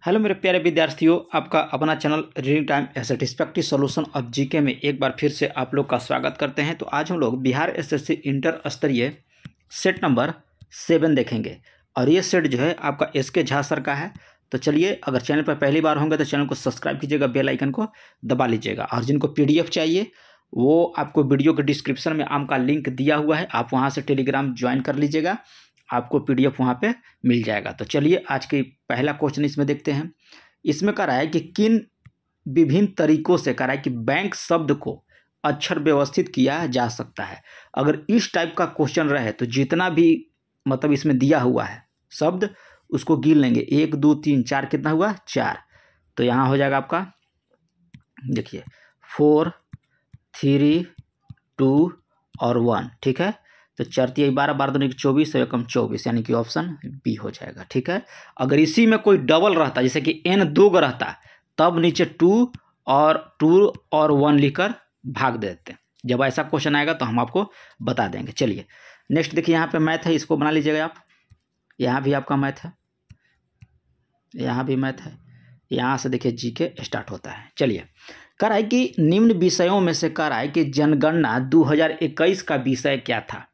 Hello मेरे प्यारे विद्यार्थियों, आपका अपना channel reading time satisfactory solution of GK में एक बार फिर से आप लोग का स्वागत करते हैं। तो आज हम लोग बिहार एसएससी इंटर स्तरीय सेट नंबर 7 देखेंगे और ये सेट जो है आपका एसके झा सर का है। तो चलिए, अगर चैनल पर पहली बार होंगे तो चैनल को सब्सक्राइब कीजिएगा, बेल आइकन को दबा लीजिएगा और जिनको पीडीएफ चाहिए वो आपको वीडियो के डिस्क्रिप्शन में आम का लिंक दिया हुआ है, आप वहाँ से टेलीग्राम ज्वाइन कर लीजिएगा, आपको पीडीएफ वहाँ पे मिल जाएगा। तो चलिए आज की पहला क्वेश्चन इसमें देखते हैं। इसमें कह रहा है कि किन विभिन्न तरीकों से कह रहा है कि बैंक शब्द को अक्षर व्यवस्थित किया जा सकता है। अगर इस टाइप का क्वेश्चन रहे तो जितना भी मतलब इसमें दिया हुआ है शब्द उसको गिन लेंगे, 1 2 3 4, कितना हुआ 4। तो यहाँ हो जाएगा आपका, देखिए 4 3 2 और 1, ठीक है। तो 4 3 12 12 2 24 और 1 24, यानी कि ऑप्शन बी हो जाएगा, ठीक है। अगर इसी में कोई डबल रहता, जैसे कि n 2 रहता, तब नीचे 2 और 1 लिखकर भाग देते हैं। जब ऐसा क्वेश्चन आएगा तो हम आपको बता देंगे। चलिए नेक्स्ट देखिए, यहाँ पे मैथ है, इसको बना लीजिएगा आप। यहाँ भी आपका मैथ है, यहाँ भी मैथ है, यहाँ से देखिए जीके स्टार्ट होता है। चलिए, कह रहा है कि निम्न विषयों में से कह रहा है कि जनगणना 2021 का विषय क्या था।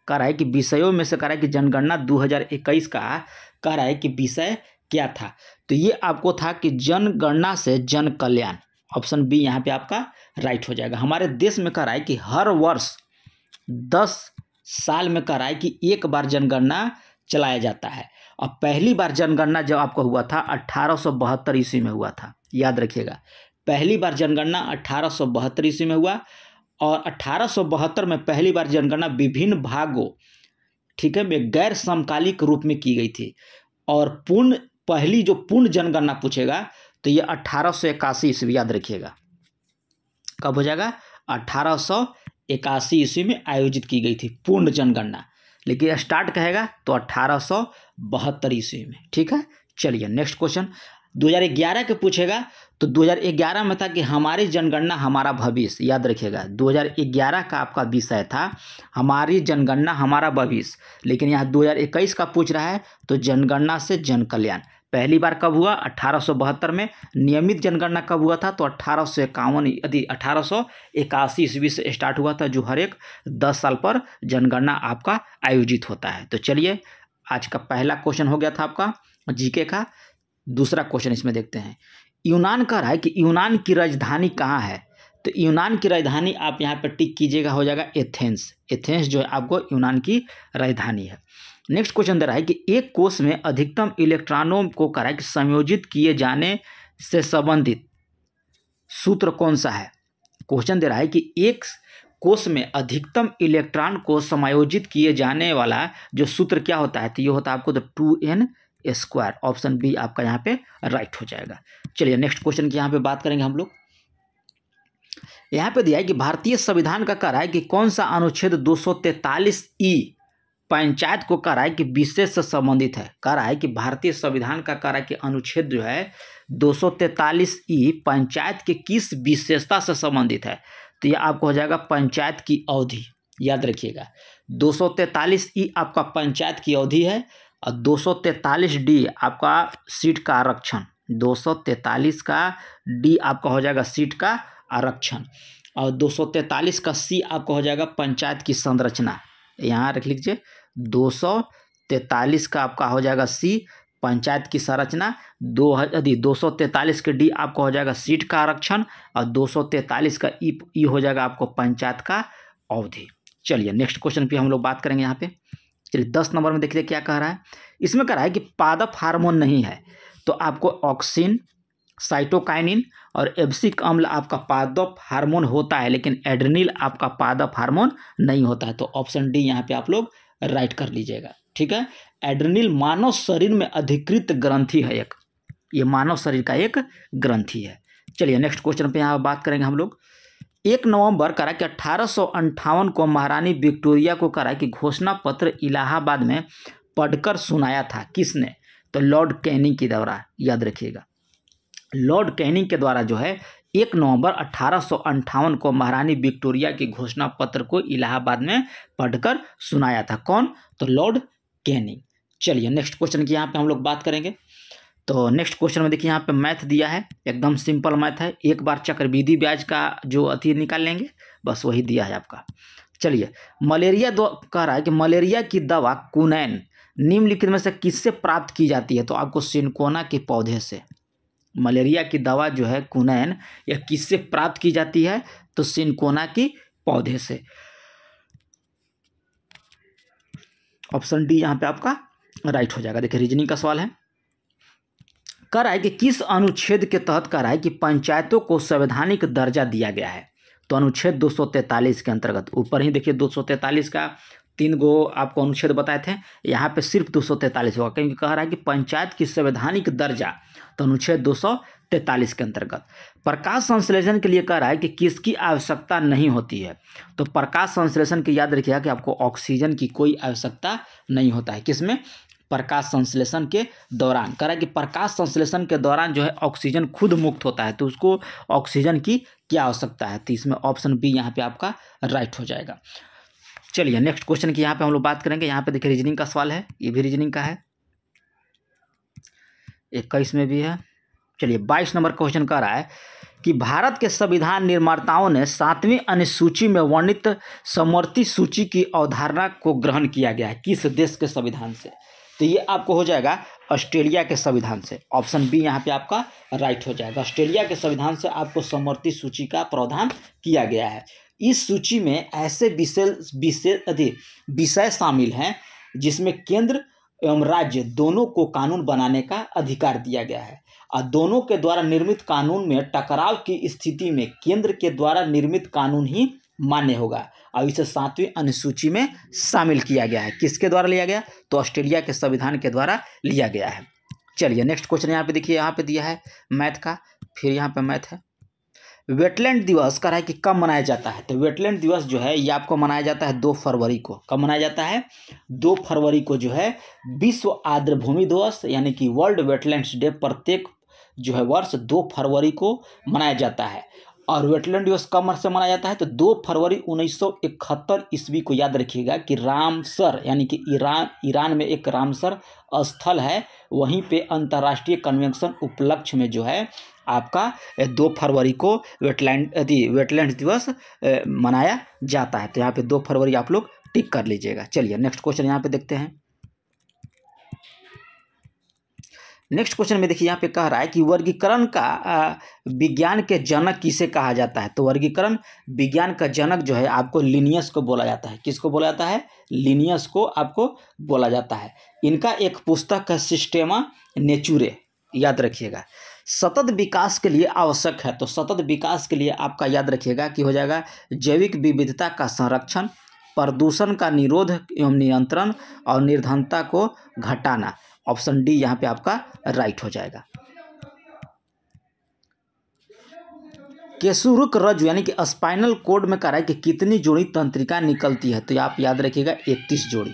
कह रहा है कि विषयों में से कह रहा है कि जनगणना 2021 का कह रहा है कि विषय क्या था। तो ये आपको था कि जनगणना से जन कल्याण, ऑप्शन बी यहाँ पे आपका राइट हो जाएगा। हमारे देश में कह रहा है कि हर वर्ष 10 साल में कह रहा है कि एक बार जनगणना चलाया जाता है और पहली बार जनगणना जब आपको हुआ था 1872 ईस्वी में हुआ था, याद रखिएगा। पहली बार जनगणना 1872 ईस्वी में हुआ और 1872 में पहली बार जनगणना विभिन्न भागों, ठीक है, में गैर समकालिक रूप में की गई थी। और पहली जो पूर्ण जनगणना पूछेगा तो ये 1881 ईस्वी, याद रखिएगा कब हो जाएगा, 1881 ईस्वी में आयोजित की गई थी पूर्ण जनगणना। लेकिन स्टार्ट कहेगा तो 1872 ईस्वी में, ठीक है। चलिए नेक्स्ट क्वेश्चन 2011 के पूछेगा तो 2011 में था कि हमारी जनगणना हमारा भविष्य, याद रखिएगा 2011 का आपका विषय था हमारी जनगणना हमारा भविष्य। लेकिन यहाँ 2021 का पूछ रहा है तो जनगणना से जन कल्याण पहली बार कब हुआ, 1872 में। नियमित जनगणना कब हुआ था तो 1851 यदि 1881 ईस्वी से स्टार्ट हुआ था, जो हर एक 10 साल पर जनगणना आपका आयोजित होता है। तो चलिए आज का पहला क्वेश्चन हो गया था आपका जीके का। दूसरा क्वेश्चन इसमें देखते हैं। यूनान कह रहा है कि यूनान की राजधानी कहाँ है। तो यूनान की राजधानी आप यहाँ पर टिक कीजिएगा, हो जाएगा एथेंस। एथेंस जो है आपको यूनान की राजधानी है। नेक्स्ट क्वेश्चन दे रहा है कि एक कोष में अधिकतम इलेक्ट्रॉनों को कह रहा है कि संयोजित किए जाने से संबंधित सूत्र कौन सा है। क्वेश्चन दे रहा है कि एक कोष में अधिकतम इलेक्ट्रॉन को समायोजित किए जाने वाला जो सूत्र क्या होता है, तो ये होता है आपको तो 2n²। ऑप्शन बी आपका यहाँ पे राइट हो जाएगा। चलिए नेक्स्ट क्वेश्चन की यहाँ पे बात करेंगे हम लोग। यहाँ पे दिया है कि भारतीय संविधान का कह रहा है कि कौन सा अनुच्छेद 243E पंचायत को कह रहा है कि विशेष से संबंधित है। कह रहा है कि भारतीय संविधान का कह रहा है कि अनुच्छेद जो है 243E पंचायत के किस विशेषता से संबंधित है। तो यह आपको हो जाएगा पंचायत की अवधि, याद रखिएगा 243E आपका पंचायत की अवधि है और 243D आपका सीट का आरक्षण, 243 का D आपका हो जाएगा सीट का आरक्षण और 243 का C आपका हो जाएगा पंचायत की संरचना। यहाँ रख लीजिए 243 का आपका हो जाएगा C पंचायत की संरचना, 243 के D आपका हो जाएगा सीट का आरक्षण और 243 का ई हो जाएगा आपको पंचायत का अवधि। चलिए नेक्स्ट क्वेश्चन पे हम लोग बात करेंगे यहाँ पे। चलिए 10 नंबर में देखिए क्या कह रहा है। इसमें कह रहा है कि पादप हार्मोन नहीं है तो आपको ऑक्सिन, साइटोकाइनिन और एब्सिक अम्ल आपका पादप हार्मोन होता है, लेकिन एड्रेनिल आपका पादप हार्मोन नहीं होता है। तो ऑप्शन डी यहाँ पे आप लोग राइट कर लीजिएगा, ठीक है। एड्रेनिल मानव शरीर में अधिकृत ग्रंथि है, एक ये मानव शरीर का एक ग्रंथि है। चलिए नेक्स्ट क्वेश्चन पे यहाँ बात करेंगे हम लोग। 1 नवंबर कह रहा है कि 1858 को महारानी विक्टोरिया को कह रहा है कि घोषणा पत्र इलाहाबाद में पढ़कर सुनाया था किसने। तो लॉर्ड कैनिंग के द्वारा, याद रखिएगा लॉर्ड कैनिंग के द्वारा जो है 1 नवंबर 1858 को महारानी विक्टोरिया की घोषणा पत्र को इलाहाबाद में पढ़कर सुनाया था। कौन, तो लॉर्ड कैनिंग। चलिए नेक्स्ट क्वेश्चन की यहाँ पे हम लोग बात करेंगे। तो नेक्स्ट क्वेश्चन में देखिए यहाँ पे मैथ दिया है, एकदम सिंपल मैथ है। एक बार चक्रवृद्धि ब्याज का जो अति निकाल लेंगे, बस वही दिया है आपका। चलिए, मलेरिया कह रहा है कि मलेरिया की दवा कुनैन निम्नलिखित में से किससे प्राप्त की जाती है? तो आपको सिनकोना के पौधे से। मलेरिया की दवा जो है कुनैन, यह किससे प्राप्त की जाती है? तो सिनकोना की पौधे से। ऑप्शन डी यहाँ पे आपका राइट हो जाएगा। देखिए रीजनिंग का सवाल है, कह रहा है कि किस अनुच्छेद के तहत कह रहा है कि पंचायतों को संवैधानिक दर्जा दिया गया है? तो अनुच्छेद 243 के अंतर्गत। ऊपर ही देखिए 243 का 3 गो आपको अनुच्छेद बताए थे, यहाँ पे सिर्फ 243 होगा, क्योंकि कह रहा है कि पंचायत की संवैधानिक दर्जा, तो अनुच्छेद 243 के अंतर्गत। प्रकाश संश्लेषण के लिए कह रहा है कि किसकी आवश्यकता नहीं होती है? तो प्रकाश संश्लेषण की याद रखिएगा कि आपको ऑक्सीजन की कोई आवश्यकता नहीं होता है। किसमें? प्रकाश संश्लेषण के दौरान। कह रहा है कि प्रकाश संश्लेषण के दौरान जो है ऑक्सीजन खुद मुक्त होता है, तो उसको ऑक्सीजन की क्या आवश्यकता है? तो इसमें ऑप्शन बी यहाँ पे आपका राइट हो जाएगा। चलिए नेक्स्ट क्वेश्चन की यहाँ पे हम लोग बात करेंगे। यहाँ पे देखिए रीजनिंग का सवाल है, ये भी रीजनिंग का है, 21 में भी है। चलिए 22 नंबर क्वेश्चन कह रहा है कि भारत के संविधान निर्माताओं ने 7वीं अनुसूची में वर्णित समवर्ती सूची की अवधारणा को ग्रहण किया गया है किस देश के संविधान से? तो ये आपको हो जाएगा ऑस्ट्रेलिया के संविधान से। ऑप्शन बी यहाँ पे आपका राइट हो जाएगा। ऑस्ट्रेलिया के संविधान से आपको समवर्ती सूची का प्रावधान किया गया है। इस सूची में ऐसे विषय शामिल हैं जिसमें केंद्र एवं राज्य दोनों को कानून बनाने का अधिकार दिया गया है, और दोनों के द्वारा निर्मित कानून में टकराव की स्थिति में केंद्र के द्वारा निर्मित कानून ही मान्य होगा, और इसे 7वीं अनुसूची में शामिल किया गया है। किसके द्वारा लिया गया? तो ऑस्ट्रेलिया के संविधान के द्वारा लिया गया है। चलिए नेक्स्ट क्वेश्चन यहाँ पे देखिए, यहाँ पे दिया है मैथ का, फिर यहाँ पे मैथ है। वेटलैंड दिवस कह रहा है कि कब मनाया जाता है? तो वेटलैंड दिवस जो है ये आपको मनाया जाता है 2 फरवरी को। कब मनाया जाता है? 2 फरवरी को जो है विश्व आर्द्रभूमि दिवस यानी कि वर्ल्ड वेटलैंड्स डे प्रत्येक जो है वर्ष 2 फरवरी को मनाया जाता है। और वेटलैंड दिवस कब से मनाया जाता है? तो 2 फरवरी 1971 ईस्वी को याद रखिएगा कि रामसर यानी कि ईरान में एक रामसर स्थल है, वहीं पे अंतर्राष्ट्रीय कन्वेंशन उपलक्ष्य में जो है आपका 2 फरवरी को वेटलैंड दिवस मनाया जाता है। तो यहाँ पे 2 फरवरी आप लोग टिक कर लीजिएगा। चलिए नेक्स्ट क्वेश्चन यहाँ पे देखते हैं। नेक्स्ट क्वेश्चन में देखिए यहाँ पे कह रहा है कि वर्गीकरण का विज्ञान के जनक किसे कहा जाता है? तो वर्गीकरण विज्ञान का जनक जो है आपको लिनियस को बोला जाता है। किसको बोला जाता है? लिनियस को आपको बोला जाता है। इनका एक पुस्तक है सिस्टेमा नेचुरे, याद रखिएगा। सतत विकास के लिए आवश्यक है, तो सतत विकास के लिए आपका याद रखिएगा कि हो जाएगा जैविक विविधता का संरक्षण, प्रदूषण का निरोध एवं नियंत्रण और निर्धनता को घटाना। ऑप्शन डी यहाँ पे आपका राइट हो जाएगा। केशुरुक रज्जु यानी कि स्पाइनल कोड में कह रहा है कि कितनी जोड़ी तंत्रिका निकलती है? तो आप याद रखिएगा 31 जोड़ी।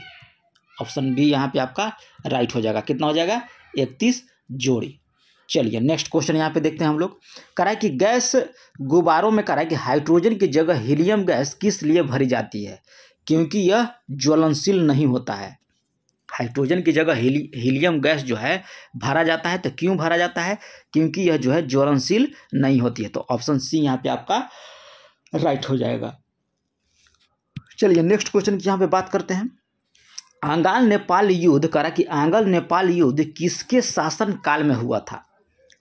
ऑप्शन बी यहाँ पे आपका राइट हो जाएगा। कितना हो जाएगा? 31 जोड़ी। चलिए नेक्स्ट क्वेश्चन यहाँ पे देखते हैं हम लोग। कह रहा है कि गैस गुब्बारों में कह रहा है कि हाइड्रोजन की जगह हीलियम गैस किस लिए भरी जाती है? क्योंकि यह ज्वलनशील नहीं होता है। हाइड्रोजन की जगह हीलियम गैस जो है भरा जाता है। तो क्यों भरा जाता है? क्योंकि यह जो है ज्वलनशील नहीं होती है। तो ऑप्शन सी यहाँ पे आपका राइट हो जाएगा। चलिए नेक्स्ट क्वेश्चन की यहाँ पे बात करते हैं। आंगाल नेपाल युद्ध करा कि आंगल नेपाल युद्ध किसके शासन काल में हुआ था?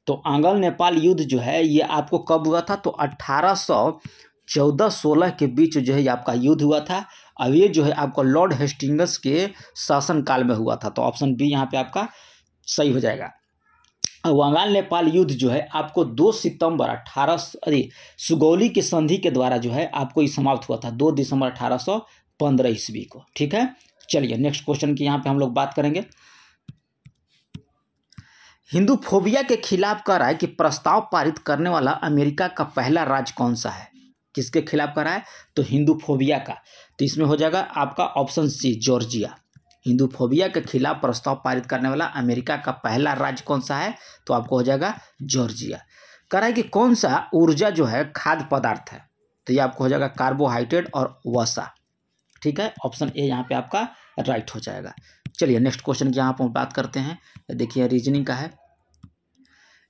तो आंगल नेपाल युद्ध जो है ये आपको कब हुआ था? तो 1814-16 के बीच जो है ये आपका युद्ध हुआ था। अब ये जो है आपको लॉर्ड हेस्टिंग्स के शासन काल में हुआ था। तो ऑप्शन बी यहाँ पे आपका सही हो जाएगा। आंगाल नेपाल युद्ध जो है आपको 2 सितंबर सुगौली की संधि के द्वारा जो है आपको ये समाप्त हुआ था 2 दिसंबर 1815 ईस्वी को। ठीक है, चलिए नेक्स्ट क्वेश्चन की यहाँ पे हम लोग बात करेंगे। हिंदूफोबिया के खिलाफ कह रहा है कि प्रस्ताव पारित करने वाला अमेरिका का पहला राज्य कौन सा है? किसके खिलाफ कर रहा है? तो हिंदूफोबिया का। तो इसमें हो जाएगा आपका ऑप्शन सी जॉर्जिया। हिंदूफोबिया के खिलाफ प्रस्ताव पारित करने वाला अमेरिका का पहला राज्य कौन सा है? तो आपको हो जाएगा जॉर्जिया। कह रहा है कि कौन सा ऊर्जा जो है खाद्य पदार्थ है? तो ये आपको हो जाएगा कार्बोहाइड्रेट और वसा। ठीक है, ऑप्शन ए यहाँ पे आपका राइट हो जाएगा। चलिए नेक्स्ट क्वेश्चन की यहाँ पर बात करते हैं। देखिए रीजनिंग का है।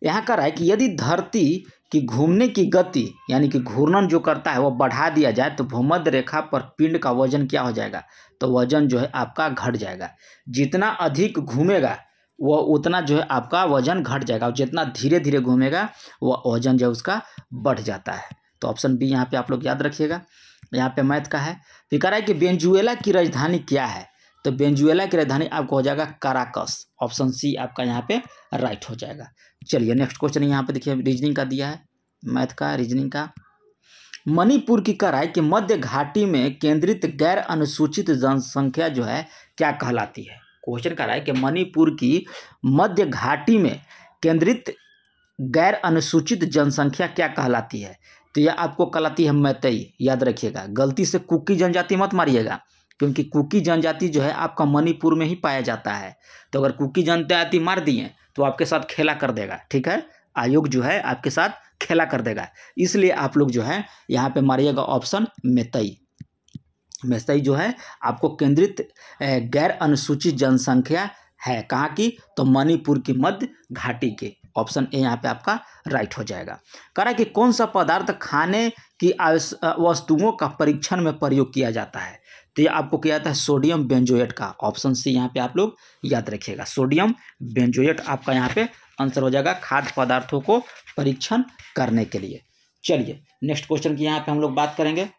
यहाँ कह रहा है कि यदि धरती की घूमने की गति यानी कि घूर्णन जो करता है वो बढ़ा दिया जाए तो भूमध्य रेखा पर पिंड का वजन क्या हो जाएगा, तो वजन जो है आपका घट जाएगा। जितना अधिक घूमेगा वो उतना जो है आपका वजन घट जाएगा, और जितना धीरे धीरे घूमेगा वो वजन जो है उसका बढ़ जाता है। तो ऑप्शन बी यहाँ पे आप लोग याद रखिएगा। यहाँ पे मैथ का है। फिर कह रहा है कि वेनेजुएला की राजधानी क्या है, तो वेनेजुएला की राजधानी आपको हो जाएगा काराकस। ऑप्शन सी आपका यहाँ पे राइट हो जाएगा। चलिए नेक्स्ट क्वेश्चन यहाँ पे देखिए, रीजनिंग का दिया है, मैथ का रीजनिंग का। मणिपुर की कह रहा है कि मध्य घाटी में केंद्रित गैर अनुसूचित जनसंख्या जो है क्या कहलाती है। क्वेश्चन कह रहा है कि मणिपुर की मध्य घाटी में केंद्रित गैर अनुसूचित जनसंख्या क्या कहलाती है, तो यह आपको कहलाती है मैतई। याद रखिएगा, गलती से कुकी जनजाति मत मारिएगा, क्योंकि कुकी जनजाति जो है आपका मणिपुर में ही पाया जाता है। तो अगर कुकी जनजाति मार दिए तो आपके साथ खेला कर देगा, ठीक है, आयोग जो है आपके साथ खेला कर देगा। इसलिए आप लोग जो है यहाँ पे मारिएगा ऑप्शन मैतई। मैतई जो है आपको केंद्रित गैर अनुसूचित जनसंख्या है कहाँ की, तो मणिपुर की मध्य घाटी के। ऑप्शन ए यहाँ पे आपका राइट हो जाएगा। कह रहा है कि कौन सा पदार्थ खाने की वस्तुओं का परीक्षण में प्रयोग किया जाता है, तो ये आपको किया जाता है सोडियम बेंजोएट का। ऑप्शन सी यहाँ पे आप लोग याद रखिएगा, सोडियम बेंजोएट आपका यहाँ पे आंसर हो जाएगा खाद्य पदार्थों को परीक्षण करने के लिए। चलिए नेक्स्ट क्वेश्चन की यहाँ पे हम लोग बात करेंगे।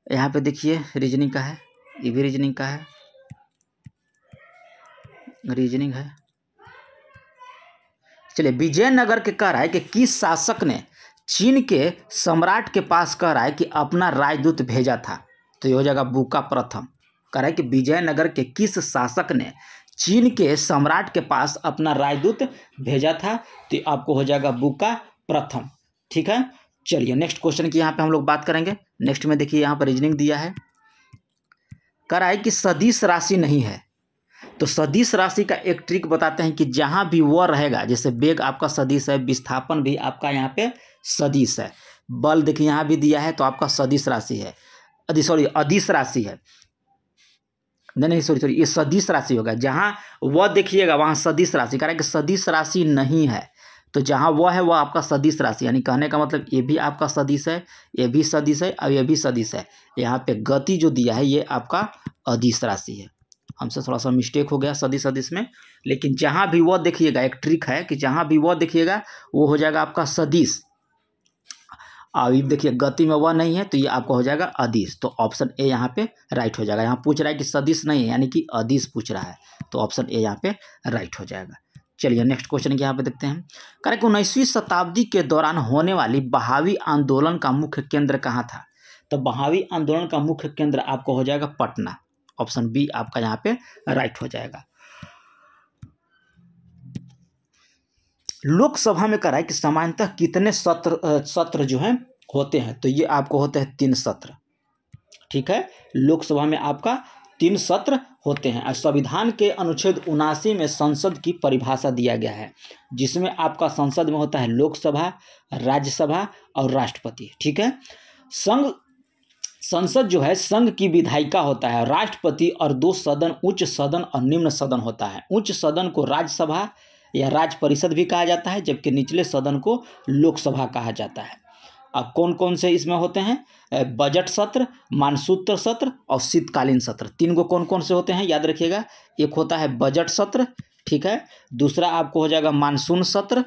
यहाँ पे देखिए रीजनिंग का है, ये भी रीजनिंग का है, रीजनिंग है। चलिए विजयनगर के कह रहा है कि किस शासक ने चीन के सम्राट के पास कह रहा है कि अपना राजदूत भेजा था, तो ये हो जाएगा बुका प्रथम। कह रहा है कि विजयनगर के किस शासक ने चीन के सम्राट के पास अपना राजदूत भेजा था, तो आपको हो जाएगा बुका प्रथम। ठीक है, चलिए नेक्स्ट क्वेश्चन की यहाँ पे हम लोग बात करेंगे। नेक्स्ट में देखिए यहाँ पर रीजनिंग दिया है। कह रहा है कि सदिश राशि नहीं है, तो सदिश राशि का एक ट्रिक बताते हैं कि जहां भी वह रहेगा, जैसे वेग आपका सदिश है, विस्थापन भी आपका यहाँ पे सदिश है, बल देखिए यहाँ भी दिया है तो आपका सदिश राशि है, अदिश राशि है, नहीं सॉरी ये सदिश राशि होगा। जहां वह देखिएगा वहां सदिश राशि। कह रहा है कि सदिश राशि नहीं है, तो जहां वह है वह आपका सदिश राशि, यानी कहने का मतलब ये भी आपका सदिश है, ये भी सदिश है और ये भी सदिश है। यहाँ पे गति जो दिया है ये आपका अदिश राशि है। हमसे थोड़ा सा मिस्टेक हो गया सदिश सदिश में, लेकिन जहां भी वह देखिएगा, एक ट्रिक है कि जहां भी वह देखिएगा वो हो जाएगा आपका सदिश। अब देखिए गति में वह नहीं है तो ये आपका हो जाएगा अदिश। तो ऑप्शन ए यहाँ पे राइट हो जाएगा। यहाँ पूछ रहा है कि सदिश नहीं है यानी कि अदिश पूछ रहा है, तो ऑप्शन ए यहाँ पे राइट हो जाएगा। चलिए नेक्स्ट क्वेश्चन के यहाँ पे देखते हैं। कह रहे कि 19वीं शताब्दी के दौरान होने वाली बहावी आंदोलन का मुख्य केंद्र कहाँ था, तो बहावी आंदोलन का मुख्य केंद्र आपको हो जाएगा पटना। ऑप्शन बी आपका यहाँ पे राइट हो जाएगा। लोकसभा में कह रहा है कि सामान्यतः कितने सत्र जो हैं होते हैं, तो ये आपको होते हैं 3 सत्र। ठीक है, लोकसभा में आपका 3 सत्र होते हैं। और संविधान के अनुच्छेद 79 में संसद की परिभाषा दिया गया है, जिसमें आपका संसद में होता है लोकसभा, राज्यसभा और राष्ट्रपति। ठीक है, संसद जो है संघ की विधायिका होता है, राष्ट्रपति और 2 सदन, उच्च सदन और निम्न सदन होता है। उच्च सदन को राज्यसभा या राज्य परिषद भी कहा जाता है, जबकि निचले सदन को लोकसभा कहा जाता है। अब कौन कौन से इसमें होते हैं, बजट सत्र, मानसूत्र सत्र और शीतकालीन सत्र। 3 को कौन कौन से होते हैं याद रखिएगा। एक होता है बजट सत्र, ठीक है, दूसरा आपको हो जाएगा मानसून सत्र,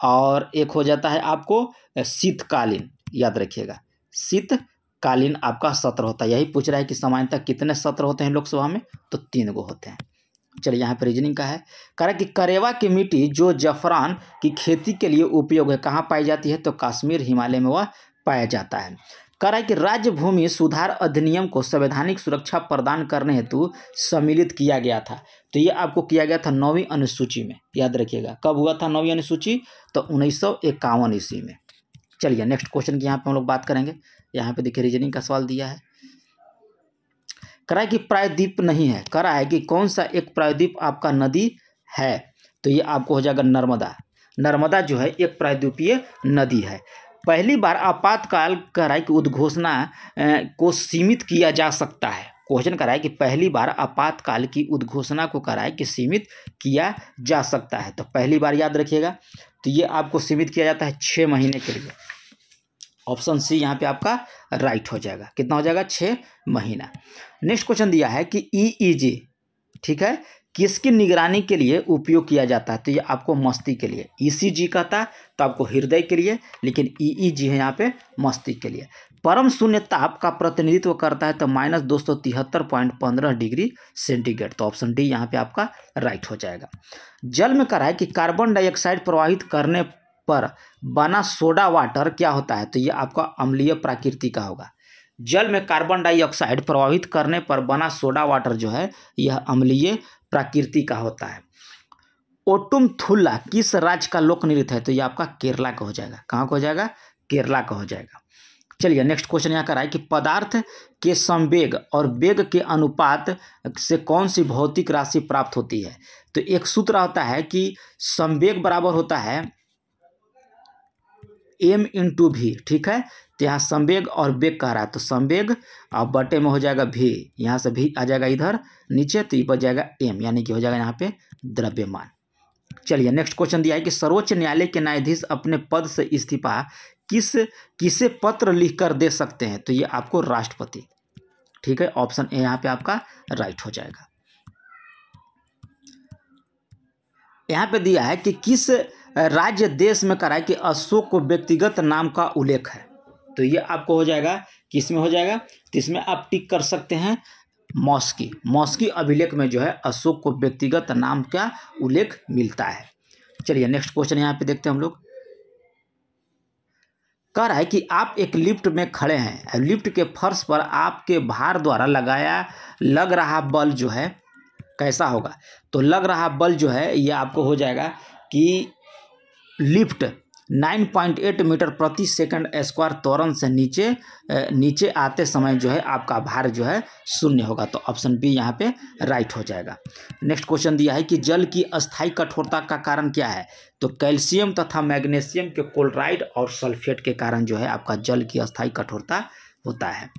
और एक हो जाता है आपको शीतकालीन। याद रखिएगा, शीतकालीन आपका सत्र होता है। यही पूछ रहा है कि सामान्यतः कितने सत्र होते हैं लोकसभा में, तो 3 को होते हैं। चलिए यहाँ पर रीजनिंग का है। कह रहा है कि करेवा की मिट्टी जो जफरान की खेती के लिए उपयोग है कहाँ पाई जाती है, तो कश्मीर हिमालय में वह पाया जाता है। कह रहा है कि राज्य भूमि सुधार अधिनियम को संवैधानिक सुरक्षा प्रदान करने हेतु सम्मिलित किया गया था, तो ये आपको किया गया था 9वीं अनुसूची में। याद रखिएगा कब हुआ था 9वीं अनुसूची, तो 1951 ईस्वी में। चलिए नेक्स्ट क्वेश्चन की यहाँ पे हम लोग बात करेंगे। यहाँ पे देखिए रीजनिंग का सवाल दिया है। कह रहा है कि प्रायद्वीप नहीं है, कह रहा है कि कौन सा एक प्रायद्वीप आपका नदी है, तो ये आपको हो जाएगा नर्मदा। नर्मदा जो है एक प्रायद्वीपीय नदी है। पहली बार आपातकाल कह रहा है कि उद्घोषणा को सीमित किया जा सकता है, क्वेश्चन कराए कि पहली बार आपातकाल की उद्घोषणा को कराए कि सीमित किया जा सकता है। तो पहली बार याद रखिएगा, तो ये आपको सीमित किया जाता है 6 महीने के लिए। ऑप्शन सी यहाँ पे आपका राइट हो जाएगा। कितना हो जाएगा? 6 महीना। नेक्स्ट क्वेश्चन दिया है कि EEG, ठीक है, किसकी निगरानी के लिए उपयोग किया जाता है? तो ये आपको मस्तिष्क के लिए। ECG कहता तो आपको हृदय के लिए, लेकिन EEG है यहाँ पे मस्तिष्क के लिए। परम शून्य ताप का प्रतिनिधित्व करता है तो -273.15 डिग्री सेंटीग्रेड। तो ऑप्शन डी यहाँ पे आपका राइट हो जाएगा। जल में कराए कि कार्बन डाइऑक्साइड प्रवाहित करने पर बना सोडा वाटर क्या होता है? तो ये आपका अम्लीय प्रकृति का होगा। जल में कार्बन डाइऑक्साइड प्रवाहित करने पर बना सोडा वाटर जो है यह अम्लीय प्रकृति का होता है। ओटुम थुल्ला किस राज्य का लोक नृत्य है? तो ये आपका केरला का हो जाएगा। कहाँ का हो जाएगा? केरला का हो जाएगा। चलिए नेक्स्ट क्वेश्चन यहाँ कराए कि पदार्थ के संवेग और वेग के अनुपात से कौन सी भौतिक राशि प्राप्त होती है? तो एक सूत्र होता है कि संवेग बराबर होता है m/v, ठीक है। तो यहाँ संवेग और वेग कह रहा है, तो संवेग और बटे में हो जाएगा v, यहाँ से v आ जाएगा इधर नीचे, तो ये बच जाएगा m, यानी कि हो जाएगा यहाँ पे द्रव्यमान। चलिए नेक्स्ट क्वेश्चन दिया है कि सर्वोच्च न्यायालय के न्यायाधीश अपने पद से इस्तीफा किसे पत्र लिखकर दे सकते हैं? तो ये आपको राष्ट्रपति, ठीक है। ऑप्शन ए यहाँ पे आपका राइट हो जाएगा। यहाँ पे दिया है कि किस राज्य देश में कराए कि अशोक को व्यक्तिगत नाम का उल्लेख है? तो ये आपको हो जाएगा, किस में हो जाएगा? तो इसमें आप टिक कर सकते हैं मॉस्की अभिलेख में जो है अशोक को व्यक्तिगत नाम का उल्लेख मिलता है। चलिए नेक्स्ट क्वेश्चन यहाँ पे देखते हैं हम लोग। कह रहा है कि आप एक लिफ्ट में खड़े हैं, लिफ्ट के फर्श पर आपके भार द्वारा लग रहा बल जो है कैसा होगा? तो लग रहा बल जो है ये आपको हो जाएगा कि लिफ्ट 9.8 मीटर प्रति सेकंड स्क्वायर त्वरण से नीचे आते समय जो है आपका भार जो है 0 होगा। तो ऑप्शन बी यहाँ पे राइट हो जाएगा। नेक्स्ट क्वेश्चन दिया है कि जल की अस्थायी कठोरता का कारण क्या है? तो कैल्शियम तथा मैग्नीशियम के क्लोराइड और सल्फेट के कारण जो है आपका जल की अस्थायी कठोरता होता है।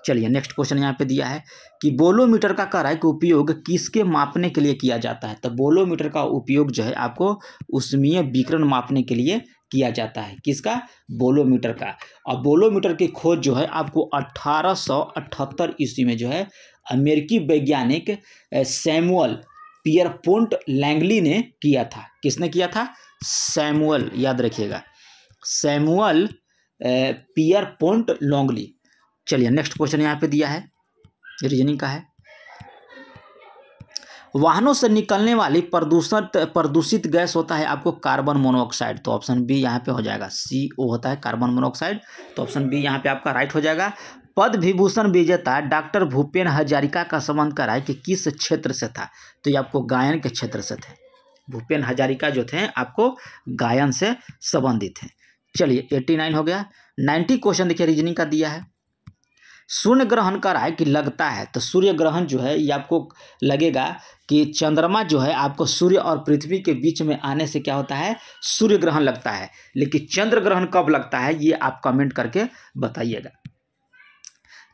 चलिए नेक्स्ट क्वेश्चन यहाँ पे दिया है कि बोलोमीटर का कह रहा है कि उपयोग किसके मापने के लिए किया जाता है? तो बोलोमीटर का उपयोग जो है आपको ऊष्मीय विकिरण मापने के लिए किया जाता है। किसका? बोलोमीटर का। और बोलोमीटर की खोज जो है आपको 1878 ईस्वी में जो है अमेरिकी वैज्ञानिक सैमुअल पियरपोंट लैंगली ने किया था। किसने किया था? सैमुअल, याद रखिएगा, सैमुअल पियरपोंट लैंगली। चलिए नेक्स्ट क्वेश्चन यहाँ पे दिया है, रीजनिंग का है। वाहनों से निकलने वाली प्रदूषित गैस होता है आपको कार्बन मोनोऑक्साइड। तो ऑप्शन बी यहाँ पे हो जाएगा, CO होता है कार्बन मोनोऑक्साइड। तो ऑप्शन बी यहाँ पे आपका राइट हो जाएगा। पद्म विभूषण विजेता डॉक्टर भूपेन हजारिका का संबंध कराए कि किस क्षेत्र से था? तो ये आपको गायन के क्षेत्र से थे। भूपेन हजारिका जो थे आपको गायन से संबंधित हैं। चलिए 89 हो गया। 90 क्वेश्चन देखिए रीजनिंग का दिया है। सूर्य ग्रहण कराए कि लगता है? तो सूर्य ग्रहण जो है ये आपको लगेगा कि चंद्रमा जो है आपको सूर्य और पृथ्वी के बीच में आने से क्या होता है? सूर्य ग्रहण लगता है। लेकिन चंद्र ग्रहण कब लगता है ये आप कमेंट करके बताइएगा।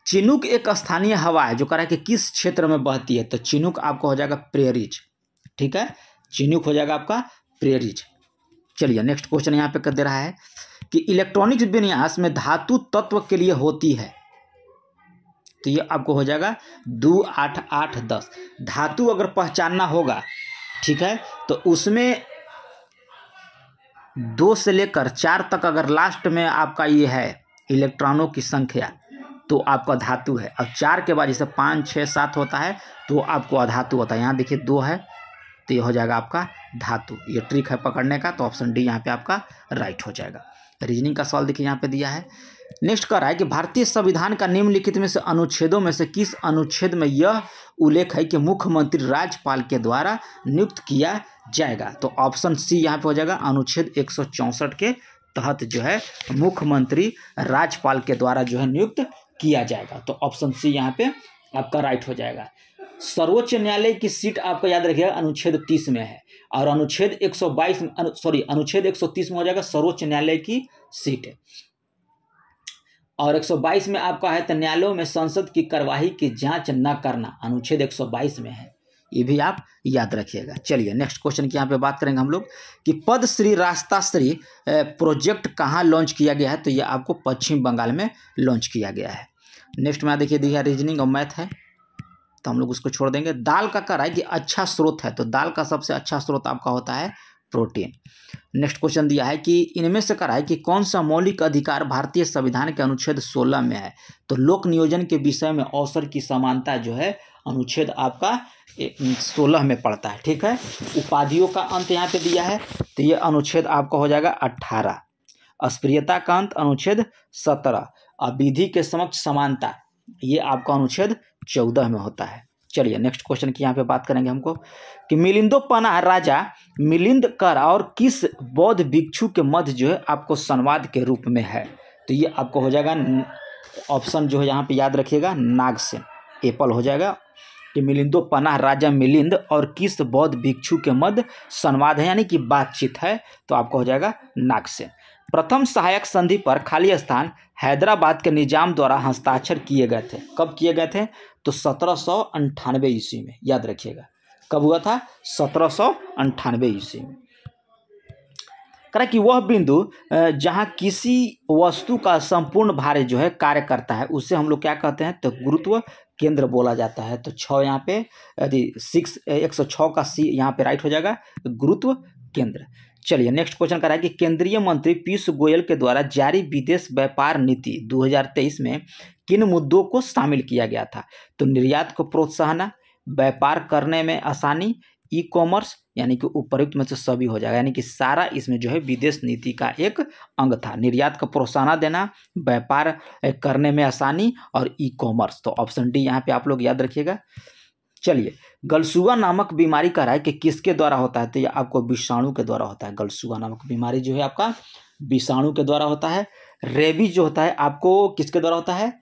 चिनूक एक स्थानीय हवा है जो कह रहा है कि किस क्षेत्र में बहती है? तो चिनूक आपको हो जाएगा प्रेरीज, ठीक है। चिनूक हो जाएगा आपका प्रेरीज। चलिए नेक्स्ट क्वेश्चन यहाँ पे कर दे रहा है कि इलेक्ट्रॉनिक विन्यास में धातु तत्व के लिए होती है। तो ये आपको हो जाएगा 2, 8, 8, 10। धातु अगर पहचानना होगा, ठीक है, तो उसमें 2 से लेकर 4 तक अगर लास्ट में आपका ये है इलेक्ट्रॉनों की संख्या तो आपका धातु है। अब 4 के बाद जैसे 5, 6, 7 होता है तो आपको अधातु होता है। यहाँ देखिए 2 है तो ये हो जाएगा आपका धातु। ये ट्रिक है पकड़ने का। तो ऑप्शन डी यहाँ पे आपका राइट हो जाएगा। रीजनिंग का सवाल देखिए यहाँ पे दिया है। नेक्स्ट कर रहा है कि भारतीय संविधान का निम्नलिखित में से अनुच्छेदों में से किस अनुच्छेद में यह उल्लेख है कि मुख्यमंत्री राज्यपाल के द्वारा नियुक्त किया जाएगा? तो ऑप्शन सी यहाँ पे हो जाएगा, अनुच्छेद 164 के तहत जो है मुख्यमंत्री राज्यपाल के द्वारा जो है नियुक्त किया जाएगा। तो ऑप्शन सी यहाँ पे आपका राइट हो जाएगा। सर्वोच्च न्यायालय की सीट आपको याद रखिएगा अनुच्छेद 30 में है और अनुच्छेद 130 में हो जाएगा सर्वोच्च न्यायालय की सीट है। और 122 में आपका है तो न्यायालयों में संसद की कार्यवाही की जांच न करना, अनुच्छेद 122 में है, ये भी आप याद रखिएगा। चलिए नेक्स्ट क्वेश्चन की यहाँ पे बात करेंगे हम लोग कि पद्मश्री रास्ता श्री प्रोजेक्ट कहाँ लॉन्च किया गया है, तो ये आपको पश्चिम बंगाल में लॉन्च किया गया है। नेक्स्ट में देखिए दिया रीजनिंग और मैथ है, तो हम लोग उसको छोड़ देंगे। दाल का कह रहा है कि अच्छा स्रोत है, तो दाल का सबसे अच्छा स्रोत आपका होता है प्रोटीन। नेक्स्ट क्वेश्चन दिया है कि इनमें से कह रहा है कि कौन सा मौलिक अधिकार भारतीय संविधान के अनुच्छेद 16 में है, तो लोक नियोजन के विषय में अवसर की समानता जो है अनुच्छेद आपका 16 में पड़ता है, ठीक है। उपाधियों का अंत यहाँ पे दिया है, तो ये अनुच्छेद आपका हो जाएगा 18। अस्प्रियता का अंत अनुच्छेद 17 और विधि के समक्ष समानता ये आपका अनुच्छेद 14 में होता है। चलिए नेक्स्ट क्वेश्चन की यहाँ पे बात करेंगे हमको कि मिलिंदोपना राजा मिलिंद कर और किस बौद्ध भिक्षु के मध्य जो है आपको संवाद के रूप में है, तो ये आपको हो जाएगा ऑप्शन जो है यहाँ पे याद रखिएगा नागसेन, एप्पल हो जाएगा कि मिलिंदोपना राजा मिलिंद और किस बौद्ध भिक्षु के मध्य संवाद है यानी कि बातचीत है, तो आपको हो जाएगा नागसेन। प्रथम सहायक संधि पर खाली स्थान हैदराबाद के निजाम द्वारा हस्ताक्षर किए गए थे, कब किए गए थे, तो 1798 ईस्वी में, याद रखिएगा कब हुआ था, 1798 ईस्वी में। कह कि वह बिंदु जहाँ किसी वस्तु का संपूर्ण भार जो है कार्य करता है उसे हम लोग क्या कहते हैं, तो गुरुत्व केंद्र बोला जाता है। तो 6 यहाँ पे यदि 106 का सी यहाँ पे राइट हो जाएगा गुरुत्व केंद्र। चलिए नेक्स्ट क्वेश्चन कर रहा है कि केंद्रीय मंत्री पीयूष गोयल के द्वारा जारी विदेश व्यापार नीति 2023 में किन मुद्दों को शामिल किया गया था, तो निर्यात को प्रोत्साहन, व्यापार करने में आसानी, ई कॉमर्स, यानी कि उपयुक्त में से सभी हो जाएगा, यानी कि सारा इसमें जो है विदेश नीति का एक अंग था। निर्यात को प्रोत्साहन देना, व्यापार करने में आसानी और ई कॉमर्स, तो ऑप्शन डी यहाँ पे आप लोग याद रखिएगा। चलिए गलसुआ नामक बीमारी कह रहा है कि किसके द्वारा होता है, तो ये आपको विषाणु के द्वारा होता है। गलसुआ नामक बीमारी जो है आपका विषाणु के द्वारा होता है। रेबीज जो होता है आपको किसके द्वारा होता है,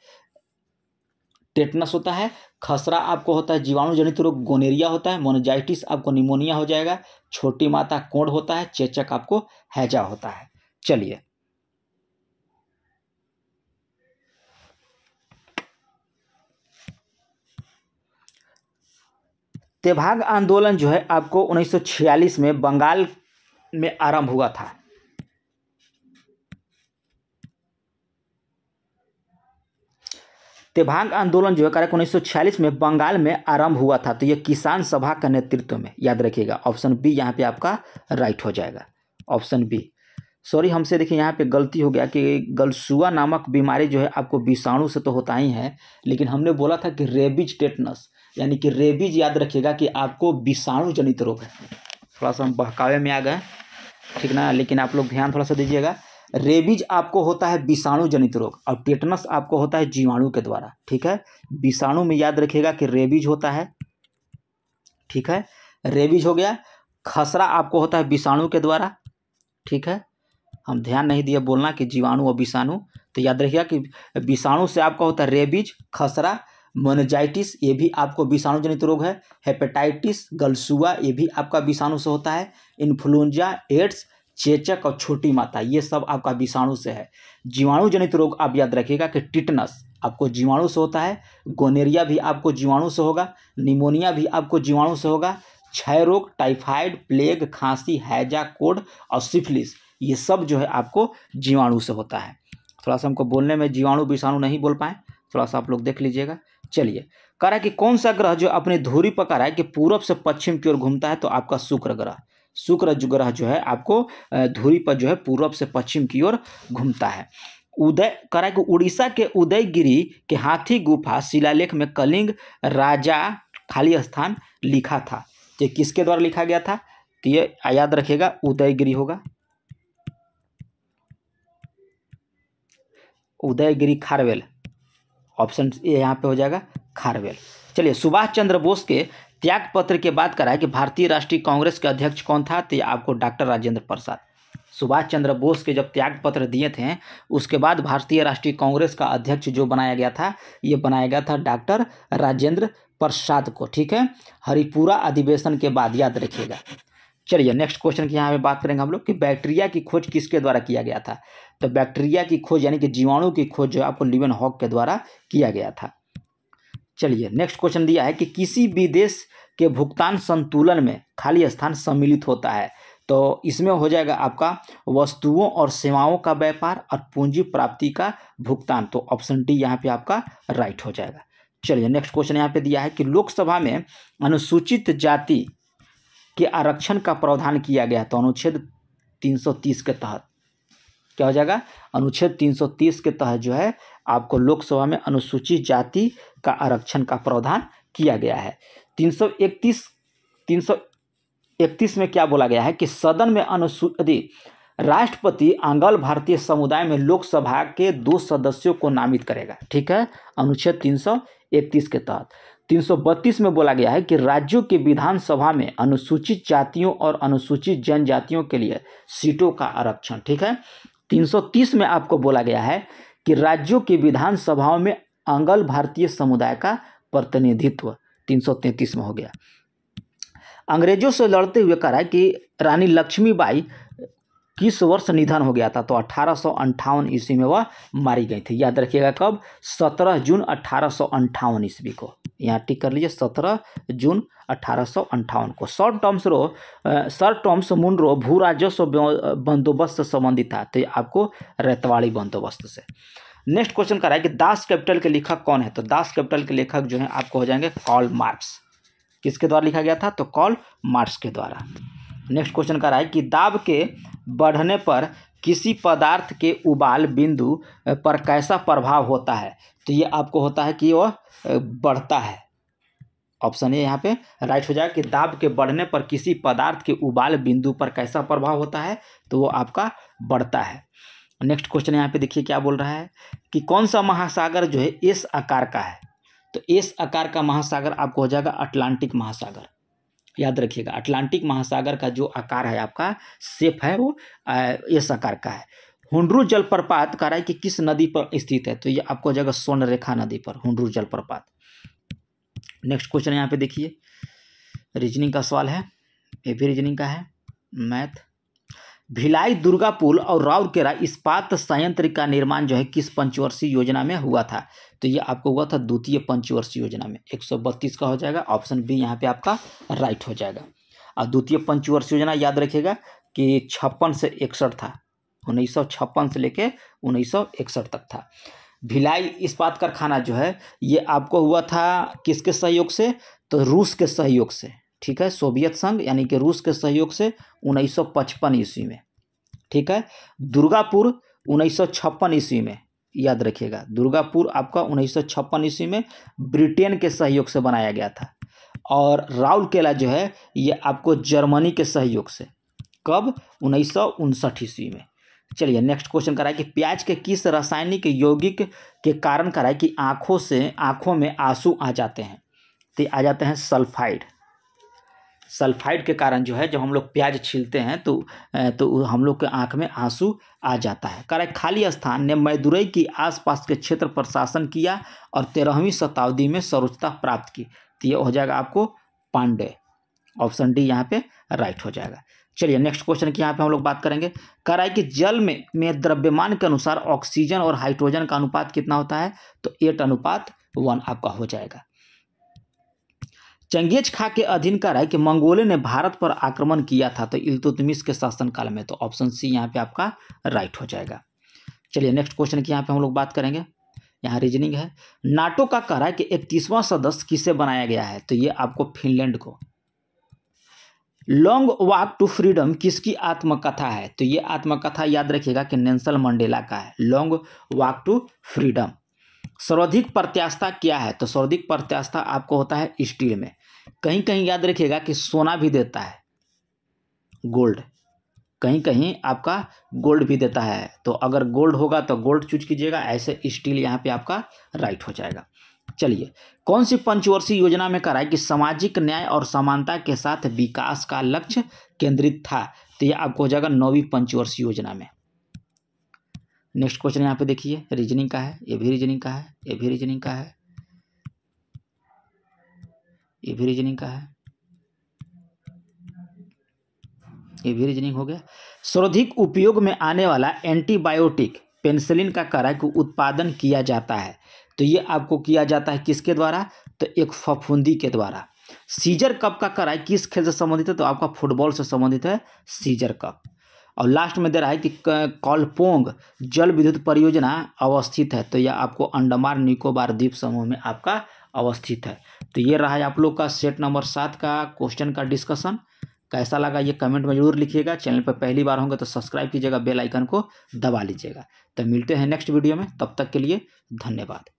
टेटनस होता है। खसरा आपको होता है जीवाणु जनित रोग, गोनेरिया होता है। मोनोजाइटिस आपको निमोनिया हो जाएगा। छोटी माता कोढ़ होता है। चेचक आपको हैजा होता है। चलिए तेभाग आंदोलन जो है आपको 1946 में बंगाल में आरंभ हुआ था। तेभाग आंदोलन जो है 1946 में बंगाल में आरंभ हुआ था, तो ये किसान सभा का नेतृत्व में, याद रखिएगा। ऑप्शन बी यहाँ पे आपका राइट हो जाएगा, ऑप्शन बी। सॉरी हमसे देखिए यहाँ पे गलती हो गया कि गलसुआ नामक बीमारी जो है आपको विषाणु से तो होता ही है, लेकिन हमने बोला था कि रेबीज टेटनस, यानी कि रेबीज याद रखिएगा कि आपको विषाणु जनित रोग है। थोड़ा सा हम बहकावे में आ गए, ठीक ना, लेकिन आप लोग ध्यान थोड़ा सा दीजिएगा। रेबीज आपको होता है विषाणु जनित रोग और टेटनस आपको होता है जीवाणु के द्वारा, ठीक है। विषाणु में याद रखिएगा कि रेबीज होता है, ठीक है, रेबीज हो गया। खसरा आपको होता है विषाणु के द्वारा, ठीक है। हम ध्यान नहीं दिए बोलना कि जीवाणु और विषाणु, तो याद रखिएगा कि विषाणु से आपका होता है रेबीज, खसरा, मोनोजाइटिस ये भी आपको विषाणु जनित रोग है। हेपेटाइटिस, गलसुआ ये भी आपका विषाणु से होता है। इन्फ्लुएंजा, एड्स, चेचक और छोटी माता ये सब आपका विषाणु से है। जीवाणु जनित रोग आप याद रखिएगा कि टिटनस आपको जीवाणु से होता है। गोनेरिया भी आपको जीवाणु से होगा। निमोनिया भी आपको जीवाणु से होगा। क्षय रोग, टाइफाइड, प्लेग, खांसी, हैजा, कोढ़ और सिफिलिस ये सब जो है आपको जीवाणु से होता है। थोड़ा सा हमको बोलने में जीवाणु विषाणु नहीं बोल पाए, थोड़ा सा आप लोग देख लीजिएगा। चलिए कह रहा है कि कौन सा ग्रह जो अपनी धुरी पर कह रहा है कि पूरब से पश्चिम की ओर घूमता है, तो आपका शुक्र ग्रह। शुक्र ग्रह जो है आपको धुरी पर जो है पूरब से पश्चिम की ओर घूमता है। उदय कह रहा है कि उड़ीसा के उदयगिरी के हाथी गुफा शिलालेख में कलिंग राजा खाली स्थान लिखा था, तो किसके द्वारा लिखा गया था, तो ये याद रखिएगा उदयगिरी होगा। उदयगिरी खारवेल, ऑप्शन ए यहाँ पे हो जाएगा खारवेल। चलिए सुभाष चंद्र बोस के त्याग पत्र के बाद करा है कि भारतीय राष्ट्रीय कांग्रेस के अध्यक्ष कौन था, तो ये आपको डॉक्टर राजेंद्र प्रसाद। सुभाष चंद्र बोस के जब त्याग पत्र दिए थे उसके बाद भारतीय राष्ट्रीय कांग्रेस का अध्यक्ष जो बनाया गया था, ये बनाया गया था डॉक्टर राजेंद्र प्रसाद को, ठीक है। हरिपुरा अधिवेशन के बाद याद रखिएगा। चलिए नेक्स्ट क्वेश्चन की यहाँ पे बात करेंगे हम लोग कि बैक्टीरिया की खोज किसके द्वारा किया गया था। तो बैक्टीरिया की खोज यानी कि जीवाणु की खोज जो आपको लीवेनहॉक के द्वारा किया गया था। चलिए नेक्स्ट क्वेश्चन दिया है कि किसी भी देश के भुगतान संतुलन में खाली स्थान सम्मिलित होता है। तो इसमें हो जाएगा आपका वस्तुओं और सेवाओं का व्यापार और पूंजी प्राप्ति का भुगतान। तो ऑप्शन डी यहाँ पे आपका राइट हो जाएगा। चलिए नेक्स्ट क्वेश्चन यहाँ पे दिया है कि लोकसभा में अनुसूचित जाति के आरक्षण का प्रावधान किया गया। तो अनुच्छेद 330 के तहत क्या हो जाएगा, अनुच्छेद 330 के तहत जो है आपको लोकसभा में अनुसूचित जाति का आरक्षण का प्रावधान किया गया है। 331 में क्या बोला गया है कि सदन में अनुसूचित राष्ट्रपति आंग्ल भारतीय समुदाय में लोकसभा के 2 सदस्यों को नामित करेगा। ठीक है, अनुच्छेद 331 के तहत। 332 में बोला गया है कि राज्यों के विधानसभा में अनुसूचित जातियों और अनुसूचित जनजातियों के लिए सीटों का आरक्षण। ठीक है, 330 में आपको बोला गया है कि राज्यों के विधानसभाओं में आंग्ल भारतीय समुदाय का प्रतिनिधित्व 333 में हो गया। अंग्रेजों से लड़ते हुए कहा है कि रानी लक्ष्मीबाई किस वर्ष निधन हो गया था। तो 1858 ईस्वी में वह मारी गई थी। याद रखिएगा कब, 17 जून 1858 ईस्वी को। यहाँ टिक कर लीजिए, 17 जून 1858 को। सर टॉम्स मुनरो भू राजस्व बंदोबस्त से संबंधित था। तो आपको रैतवाड़ी बंदोबस्त से। नेक्स्ट क्वेश्चन कर रहा है कि दास कैपिटल के लेखक कौन है। तो दास कैपिटल के लेखक जो है आपको हो जाएंगे कार्ल मार्क्स। किसके द्वारा लिखा गया था, तो कार्ल मार्क्स के द्वारा। नेक्स्ट क्वेश्चन कर रहा है कि दाब के बढ़ने पर किसी पदार्थ के उबाल बिंदु पर कैसा प्रभाव होता है। तो ये आपको होता है कि वह बढ़ता है। ऑप्शन ए यहाँ पे राइट हो जाएगा कि दाब के बढ़ने पर किसी पदार्थ के उबाल बिंदु पर कैसा प्रभाव होता है, तो वो आपका बढ़ता है। नेक्स्ट क्वेश्चन यहाँ पे देखिए क्या बोल रहा है कि कौन सा महासागर जो है एस आकार का है। तो एस आकार का महासागर आपको हो जाएगा अटलांटिक महासागर। याद रखिएगा, अटलांटिक महासागर का जो आकार है आपका शेप है वो एस आकार का है। हुंड्रू जलप्रपात कह रहा है कि किस नदी पर स्थित है। तो ये आपको हो जाएगा स्वर्णरेखा नदी पर हुंड्रू जलप्रपात। नेक्स्ट क्वेश्चन यहाँ पे देखिए, रीजनिंग का सवाल है, ये भी रीजनिंग का है, मैथ। भिलाई, दुर्गापुर और राउरकेला इस्पात संयंत्र का निर्माण जो है किस पंचवर्षीय योजना में हुआ था। तो ये आपको हुआ था द्वितीय पंचवर्षीय योजना में। 132 का हो जाएगा, ऑप्शन बी यहाँ पे आपका राइट हो जाएगा। और द्वितीय पंचवर्षीय योजना याद रखिएगा कि 56 से 61 था, 1956 से लेके 1961 तक था। भिलाई इस्पात कारखाना जो है ये आपको हुआ था किसके सहयोग से, तो रूस के सहयोग से। ठीक है, सोवियत संघ यानी कि रूस के सहयोग से 1955 ईस्वी में। ठीक है, दुर्गापुर 1956 ईस्वी में। याद रखिएगा, दुर्गापुर आपका 1956 ईस्वी में ब्रिटेन के सहयोग से बनाया गया था। और राउरकेला जो है ये आपको जर्मनी के सहयोग से, कब, 1959 ईस्वी में। चलिए नेक्स्ट क्वेश्चन करा है कि प्याज के किस रासायनिक यौगिक के कारण करा है कि आंखों में आंसू आ जाते हैं। तो आ जाते हैं सल्फाइड। सल्फाइड के कारण जो है जब हम लोग प्याज छीलते हैं तो हम लोग के आंख में आंसू आ जाता है। कह रहा है खाली स्थान ने मैदुरई की आसपास के क्षेत्र पर शासन किया और 13वीं शताब्दी में सर्वोच्चता प्राप्त की। तो ये हो जाएगा आपको पांडे। ऑप्शन डी यहाँ पे राइट हो जाएगा। चलिए नेक्स्ट क्वेश्चन की यहाँ पे हम लोग बात करेंगे। कह रहा है कि जल में द्रव्यमान के अनुसार ऑक्सीजन और हाइड्रोजन का अनुपात कितना होता है। तो 8:1 आपका हो जाएगा। चंगेज खां के अधीन कह रहा है कि मंगोलों ने भारत पर आक्रमण किया था। तो इल्तुतमिश के शासनकाल में। तो ऑप्शन सी यहाँ पे आपका राइट हो जाएगा। चलिए नेक्स्ट क्वेश्चन की यहाँ पे हम लोग बात करेंगे। यहाँ रीजनिंग है। नाटो का कह रहा है कि 31वां सदस्य किसे बनाया गया है। तो ये आपको फिनलैंड को। लॉन्ग वॉक टू फ्रीडम किसकी आत्मकथा है। तो ये आत्मकथा याद रखिएगा कि नेल्सन मंडेला का है, लॉन्ग वॉक टू फ्रीडम। सर्वाधिक प्रत्यास्था क्या है। तो सर्वाधिक प्रत्यास्था आपको होता है स्टील में। कहीं कहीं याद रखिएगा कि सोना भी देता है, गोल्ड, कहीं कहीं आपका गोल्ड भी देता है। तो अगर गोल्ड होगा तो गोल्ड चूज कीजिएगा, ऐसे स्टील यहाँ पे आपका राइट हो जाएगा। चलिए कौन सी पंचवर्षीय योजना में करा है कि सामाजिक न्याय और समानता के साथ विकास का लक्ष्य केंद्रित था। तो ये आपको हो जाएगा 9वीं पंचवर्षीय योजना में। नेक्स्ट क्वेश्चन यहाँ पे देखिए, रीजनिंग का है, ये भी रीजनिंग का है, ये भी रीजनिंग का है, ये भी रीजनिंग का है। ये भी रीजनिंग हो गया। सर्वाधिक उपयोग में आने वाला एंटीबायोटिक पेनिसिलिन का कारक को उत्पादन किया जाता है, तो ये आपको किया जाता है किसके द्वारा, तो एक फफूंदी के द्वारा। सीजर कप का कारक किस खेल से संबंधित है, तो आपका फुटबॉल से संबंधित है सीजर कप। और लास्ट में दे रहा है कि कॉलपोंग जल विद्युत परियोजना अवस्थित है, तो यह आपको अंडमान निकोबार द्वीप समूह में आपका अवस्थित है। तो ये रहा है आप लोग का सेट नंबर 7 का क्वेश्चन का डिस्कशन। कैसा लगा ये कमेंट में जरूर लिखिएगा। चैनल पर पहली बार होंगे तो सब्सक्राइब कीजिएगा, बेल आइकन को दबा लीजिएगा। तो मिलते हैं नेक्स्ट वीडियो में, तब तक के लिए धन्यवाद।